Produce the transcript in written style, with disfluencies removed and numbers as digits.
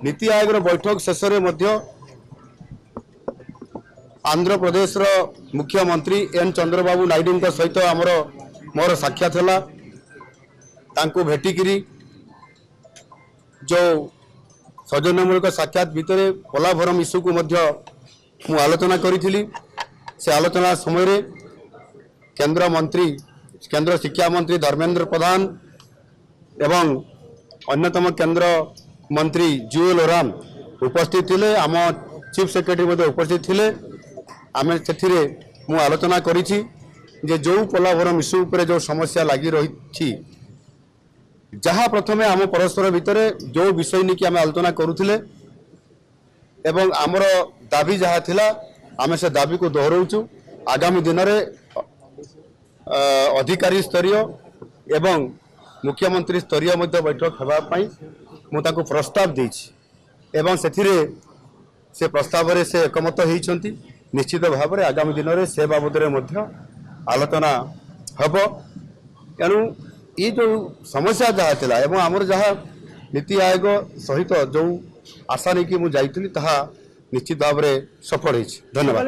नीति आयोग बैठक शेष में आंध्र प्रदेश मुख्यमंत्री एन चंद्रबाबू नायडू सहित आमर मोर साक्षात है भेटिकी जो सौजन्यमूलक साक्षात भितर पोलाभरम इश्यू को मु आलोचना करी से आलोचना समय केंद्र शिक्षा मंत्री धर्मेंद्र प्रधान एवं अन्यतम केंद्र मंत्री जुएल ओराम उपस्थित थे आम चीफ सेक्रेटरी उपस्थित थे आम से मु आलोचना करी जे जो पोलाभरम इश्यू पर जो समस्या लगी रही जहाँ प्रथम आम परस्पर भितर जो विषय नहीं कि आम आलोचना करुले एवं आमर दाबी जहाँ थिला आम से दाबी को दोहराऊँ आगामी दिन में अधिकारी स्तरीय एवं मुख्यमंत्री स्तरीय बैठक होगापाई मुझे प्रस्ताव देछि एवं से प्रस्ताव से एकमत होती निश्चित भाव में आगामी दिन में से बाबद आलोचना हम तेणु ये जो समस्या जहाँ थिला एवं आमर जहाँ नीति आयोग सहित जो आशा नहीं कि मुझे निश्चित भाव में सफल होती। धन्यवाद।